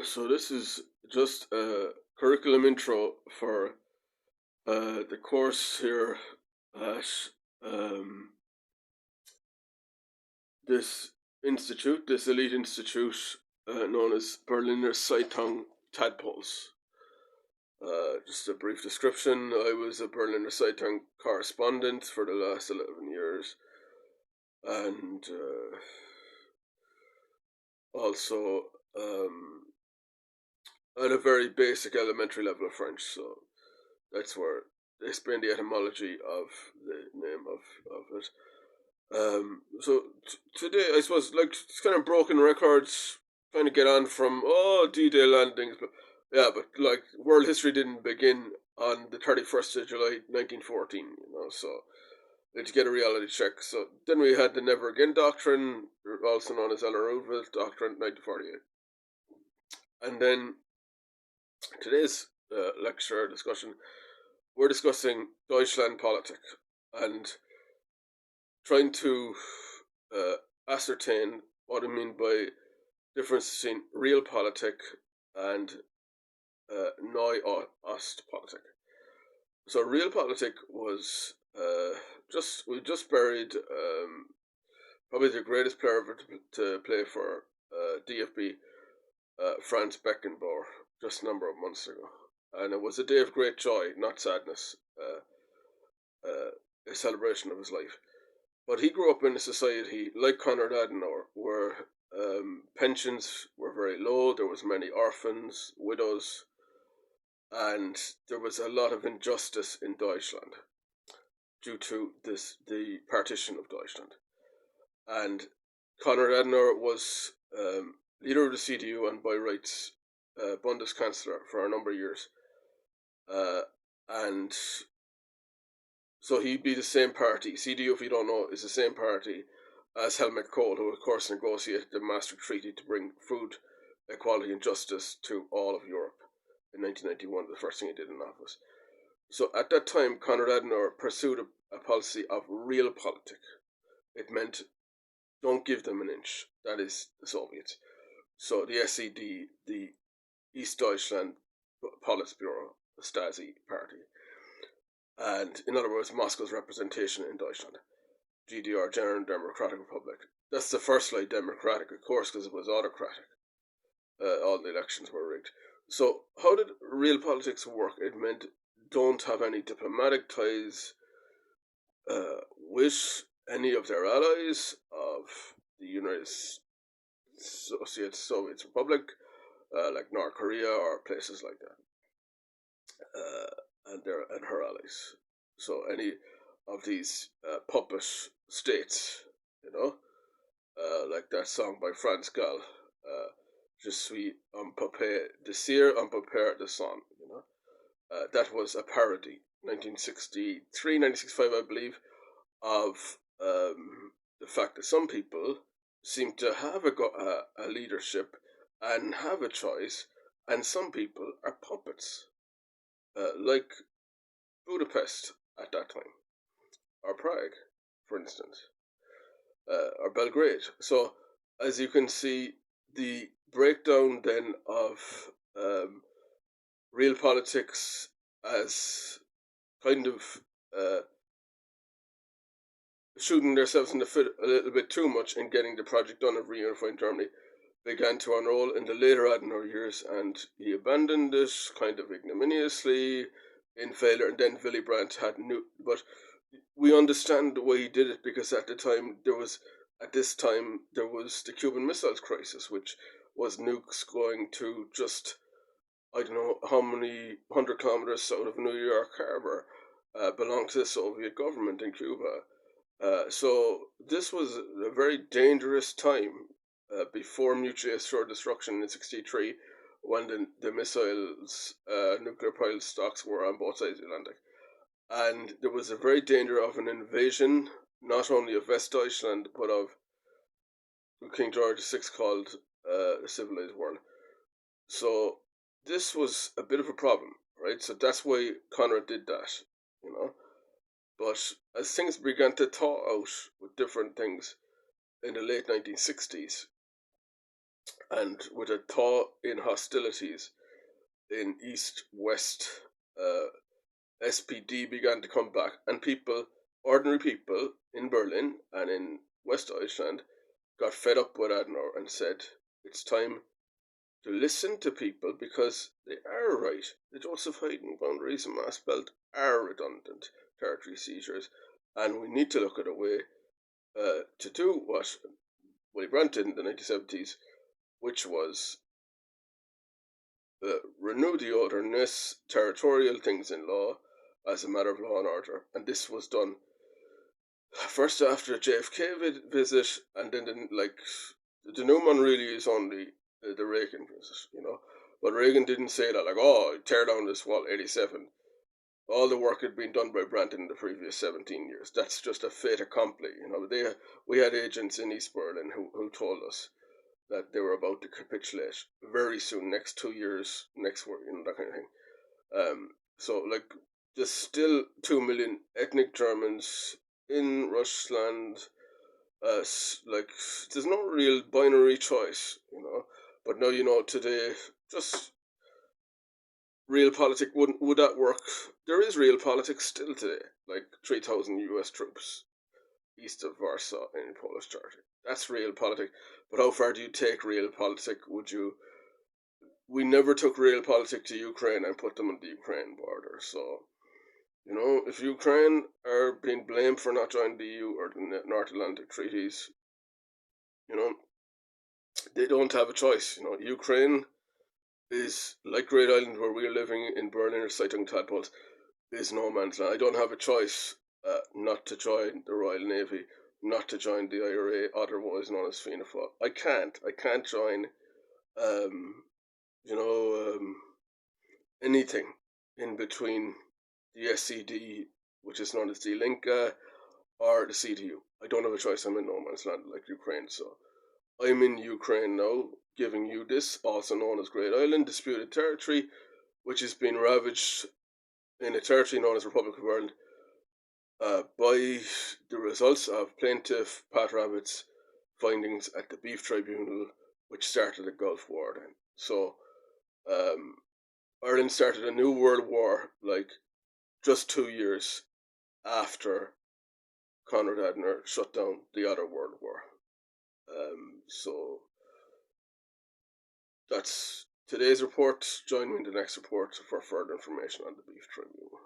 So this is just a curriculum intro for the course here at um, this institute, this elite institute known as Berliner Zeitung Tadpoles. Just a brief description. I was a Berliner Zeitung correspondent for the last 11 years and also at a very basic elementary level of French. So that's where they explain the etymology of the name of it. Today, I suppose, like, it's kind of broken records, trying to get on from, D-Day landings, but yeah, but like, world history didn't begin on the 31st of July 1914, so let's get a reality check. So then we had the Never Again Doctrine, also known as Eleanor Roosevelt Doctrine, 1948. And then today's lecture discussion, we're discussing Deutschlandpolitik and trying to uh, ascertain what I mean by difference between realpolitik and Neu-Ostpolitik. So realpolitik was we just buried probably the greatest player ever to play for DFB, Franz Beckenbauer, just a number of months ago, and it was a day of great joy, not sadness, a celebration of his life. But he grew up in a society like Konrad Adenauer, where pensions were very low. There was many orphans, widows, and there was a lot of injustice in Deutschland due to the partition of Deutschland. And Konrad Adenauer was leader of the CDU and by rights Bundeskanzler for a number of years. And so he'd be the same party. CDU, if you don't know, is the same party as Helmut Kohl, who of course negotiated the Maastricht Treaty to bring food equality and justice to all of Europe in 1991, the first thing he did in office. So at that time, Konrad Adenauer pursued a policy of realpolitik. It meant don't give them an inch. That is the Soviets. So the SED, the East Deutschland Politburo, the Stasi party, and in other words, Moscow's representation in Deutschland, GDR, General Democratic Republic. That's the first slide, democratic, of course, because it was autocratic. All the elections were rigged. So, how did realpolitik work? It meant don't have any diplomatic ties with any of their allies of the United Soviet Republic, like North Korea or places like that, and her allies. So any of these puppet states, like that song by Franz Gall, Je suis un puppet de cire, un puppet de sang, that was a parody, 1963, 1965, I believe, of the fact that some people seem to have a leadership and have a choice, and some people are puppets, like Budapest at that time, or Prague, for instance, or Belgrade. So, as you can see, the breakdown then of realpolitiks as kind of shooting themselves in the foot a little bit too much in getting the project done of reunifying Germany began to unroll in the later Adenauer years, and he abandoned it kind of ignominiously in failure. And then Willy Brandt had new, but we understand why he did it because at this time there was the Cuban Missiles Crisis, which was nukes going to just I don't know how many 100 kilometers south of New York Harbor belonged to the Soviet government in Cuba. So this was a very dangerous time before mutually assured destruction in '63, when the missiles, nuclear pile stocks were on both sides of the Atlantic, and there was a very danger of an invasion, not only of West Deutschland but of King George VI called the civilized world. So this was a bit of a problem, right? So that's why Conrad did that, you know. But as things began to thaw out with different things in the late 1960s, and with a thaw in hostilities in East-West, SPD began to come back, and ordinary people in Berlin and in West Deutschland, got fed up with Adenauer and said, it's time to listen to people because they are right. The Joseph Haydn boundaries and Maasbelt are redundant territory seizures, and we need to look at a way to do what Willy Brandt did in the 1970s, which was renew the otherness, territorial things in law as a matter of law and order. And this was done first after a JFK visit, and then the Newman really is only the Reagan visit. But Reagan didn't say that, like, oh, tear down this wall, 87. All the work had been done by Brandt in the previous 17 years. That's just a fait accompli. We had agents in East Berlin who told us that they were about to capitulate very soon, next 2 years, next war, that kind of thing. So, there's still 2 million ethnic Germans in Russland. There's no real binary choice. But now, today, just real politics, would that work? There is real politics still today, like 3,000 US troops east of Warsaw in Polish territory. That's real politics. But how far do you take real politics? We never took real politics to Ukraine and put them on the Ukraine border. So, if Ukraine are being blamed for not joining the EU or the North Atlantic treaties, they don't have a choice. Ukraine is like Great Island, where we're living in Berlin or Zeitung Tadpoles, is no man's land. I don't have a choice not to join the Royal Navy, not to join the IRA, otherwise known as Fianna Fáil. I can't join, um, anything in between the SED, which is known as the Linke, or the CDU. I don't have a choice. I'm in no man's land like Ukraine. So I'm in Ukraine now, giving you this, also known as Great Island, disputed territory, which has been ravaged in a territory known as Republic of Ireland by the results of plaintiff Pat Rabbitt's findings at the Beef Tribunal, which started the Gulf War then. So Ireland started a new world war, just 2 years after Konrad Adenauer shut down the other world war. So that's today's report. Join me in the next report for further information on the Beef Tribunal.